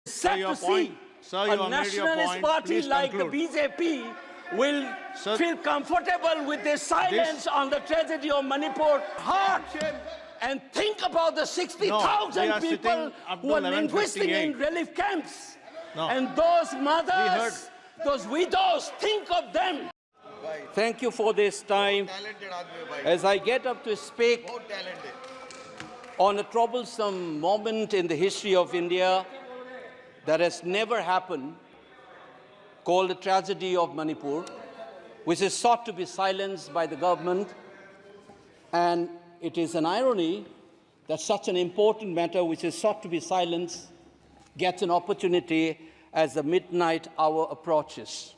Sad to see a nationalist party like the BJP will feel comfortable with their silence on the tragedy of Manipur. Heart and think about the 60,000 people who are linguisting in relief camps. And those mothers, those widows, think of them. Thank you for this time. As I get up to speak on a troublesome moment in the history of India that has never happened, called the tragedy of Manipur, which is sought to be silenced by the government. And it is an irony that such an important matter, which is sought to be silenced, gets an opportunity as the midnight hour approaches.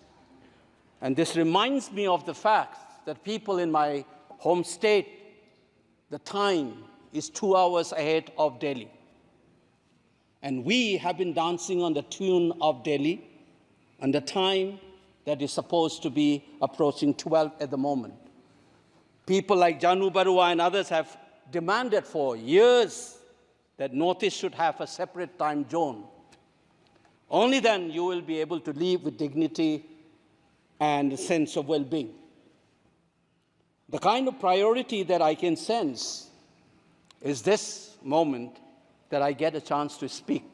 And this reminds me of the fact that people in my home state, the time is 2 hours ahead of Delhi. And we have been dancing on the tune of Delhi and the time that is supposed to be approaching 12 at the moment. People like Janu Barua and others have demanded for years that Northeast should have a separate time zone. Only then you will be able to live with dignity and a sense of well-being. The kind of priority that I can sense is this moment that I get a chance to speak.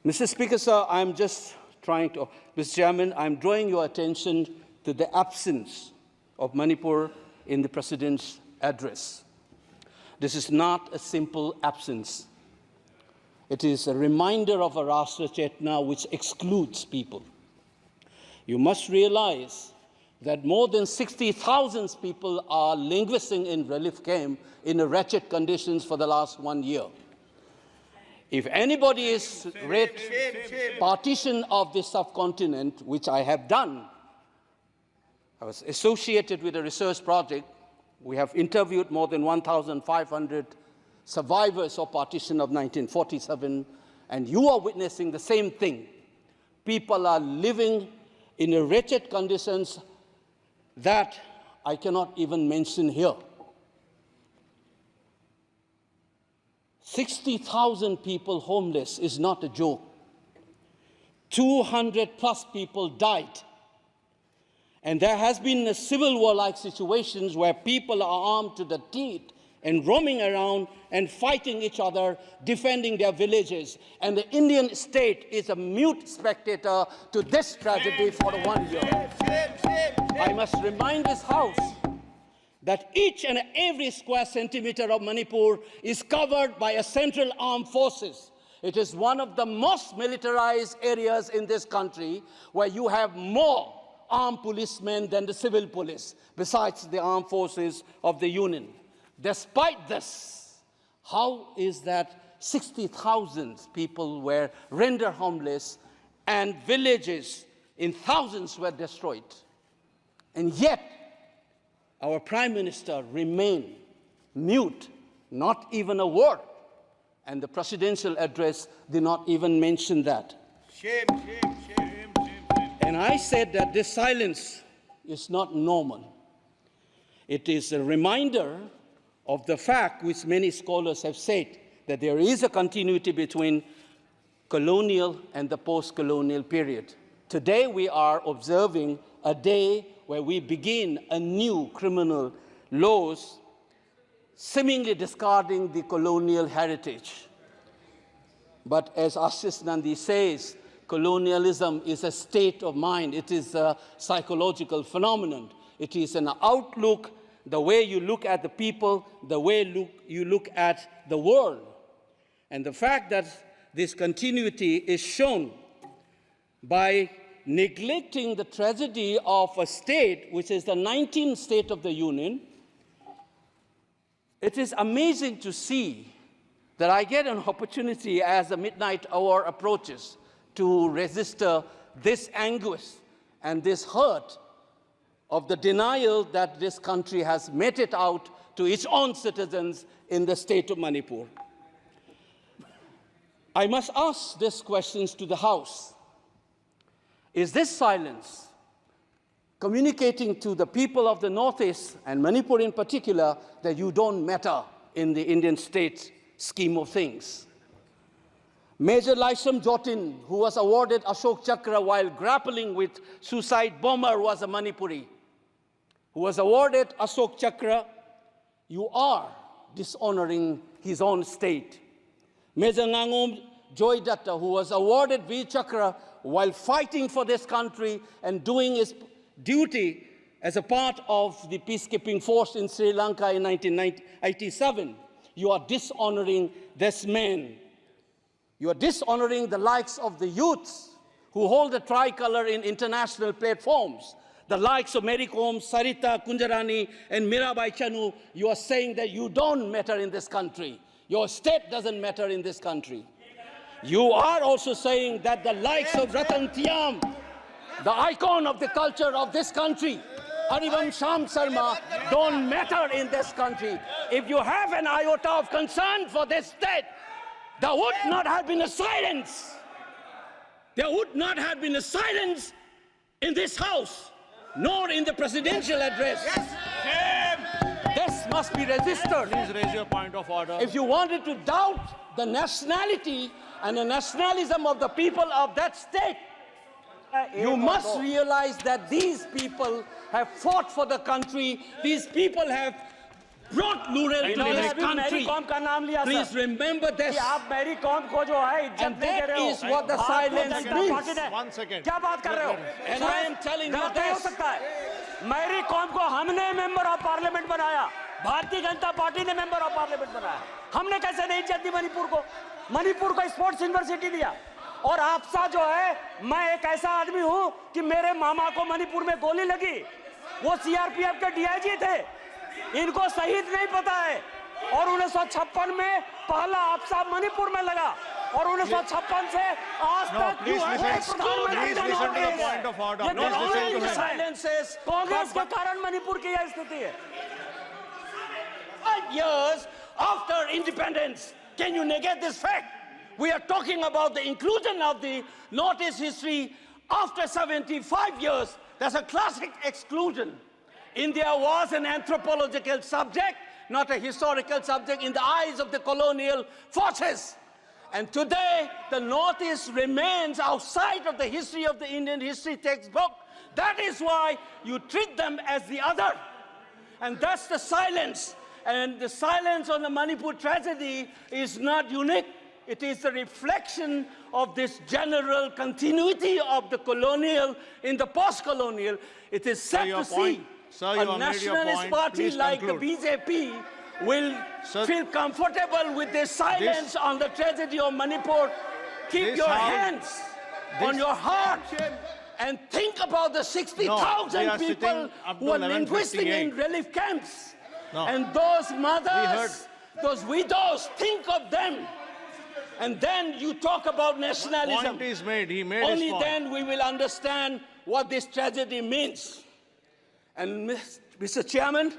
Mr. Speaker, sir, I'm just trying to, Mr. Chairman, I'm drawing your attention to the absence of Manipur in the President's address. This is not a simple absence. It is a reminder of a Rashtra Chetna which excludes people. You must realize that more than 60,000 people are linguisting in relief camp in wretched conditions for the last 1 year. If anybody is read partition of this subcontinent, which I have done, I was associated with a research project. We have interviewed more than 1,500 survivors of partition of 1947, and you are witnessing the same thing. People are living in wretched conditions that I cannot even mention here. 60,000 people homeless is not a joke. 200 plus people died. And there has been a civil war-like situations where people are armed to the teeth and roaming around and fighting each other, defending their villages. And the Indian state is a mute spectator to this tragedy for 1 year. I must remind this House that each and every square centimeter of Manipur is covered by a central armed forces. It is one of the most militarized areas in this country where you have more armed policemen than the civil police, besides the armed forces of the Union. Despite this, how is that 60,000 people were rendered homeless and villages in thousands were destroyed? And yet, our Prime Minister remained mute, not even a word. And the presidential address did not even mention that. Shame, shame, shame, shame. And I said that this silence is not normal. It is a reminder of the fact which many scholars have said, that there is a continuity between colonial and the post-colonial period. Today we are observing a day where we begin a new criminal laws, seemingly discarding the colonial heritage. But as Ashish Nandi says, colonialism is a state of mind. It is a psychological phenomenon. It is an outlook, the way you look at the people, the way you look at the world. And the fact that this continuity is shown by neglecting the tragedy of a state, which is the 19th state of the Union, it is amazing to see that I get an opportunity as the midnight hour approaches to register this anguish and this hurt of the denial that this country has meted out to its own citizens in the state of Manipur. I must ask these questions to the House. Is this silence communicating to the people of the Northeast, and Manipur in particular, that you don't matter in the Indian state scheme of things? Major Laisam Jotin, who was awarded Ashok Chakra while grappling with suicide bomber, was a Manipuri, who was awarded Ashok Chakra. You are dishonoring his own state. Major Ngangom Joy Datta, who was awarded Veer Chakra while fighting for this country and doing his duty as a part of the peacekeeping force in Sri Lanka in 1987. You are dishonoring this man. You are dishonoring the likes of the youths who hold the tricolor in international platforms. The likes of Mary Kom, Sarita Kunjarani, and Mirabai Chanu. You are saying that you don't matter in this country. Your state doesn't matter in this country. You are also saying that the likes of Ratan Tiam, the icon of the culture of this country, Harivam Sham Sarma, don't matter in this country. If you have an iota of concern for this state, there would not have been a silence. There would not have been a silence in this house, nor in the presidential address. Yes. This must be registered. Please raise your point of order. If you wanted to doubt the nationality and the nationalism of the people of that state, you must realize that these people have fought for the country. These people have brought Lural to this country. Please remember this. And that is what the silence means. 1 second. And I am telling you this. Mary Kom को हमने member of parliament बनाया, Bharatiya Janata party ने member of parliament बनाया। हमने कैसे नहीं इज्जत दी मणिपुर को? मणिपुर को स्पोर्ट्स यूनिवर्सिटी दिया। और आपसा जो है, मैं एक ऐसा आदमी हूं कि मेरे मामा को मणिपुर में गोली लगी, वो सीआरपीएफ के डीआईजी थे, इनको शहीद नहीं पता है। और 1956 में पहला आपसा मणिपुर में लगा, और 1956 से आज तक कांग्रेस के कारण मणिपुर की यह स्थिति है। 5 years after independence, can you negate this fact? We are talking about the inclusion of the Northeast history after 75 years. That's a classic exclusion. India was an anthropological subject, not a historical subject in the eyes of the colonial forces. And today, the Northeast remains outside of the history of the Indian history textbook. That is why you treat them as the other. And that's the silence. And the silence on the Manipur tragedy is not unique. It is a reflection of this general continuity of the colonial in the post-colonial. It is sad to see a nationalist party like the BJP will feel comfortable with this silence on the tragedy of Manipur. Keep your hands on your heart and think about the 60,000 people who are linguistic in relief camps. And those mothers, those widows, think of them. And then you talk about nationalism. Point is made. He made Only his point. then we will understand what this tragedy means. And Mr. Chairman,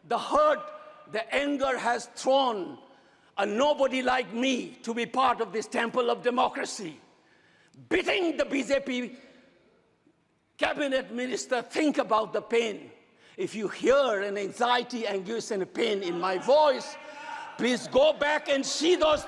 the hurt, the anger has thrown a nobody like me to be part of this temple of democracy. Beating the BJP cabinet minister, think about the pain. If you hear an anxiety, anguish, and a pain in my voice, please go back and see those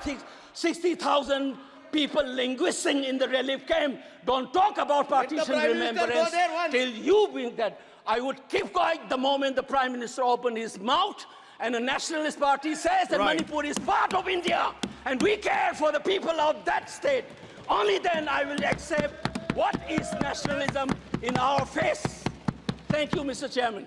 60,000 people linguisting in the relief camp. Don't talk about partition remembrance till you bring that. I would keep quiet the moment the Prime Minister opened his mouth and a nationalist party says that Manipur is part of India and we care for the people of that state. Only then I will accept what is nationalism in our face. Thank you, Mr. Chairman.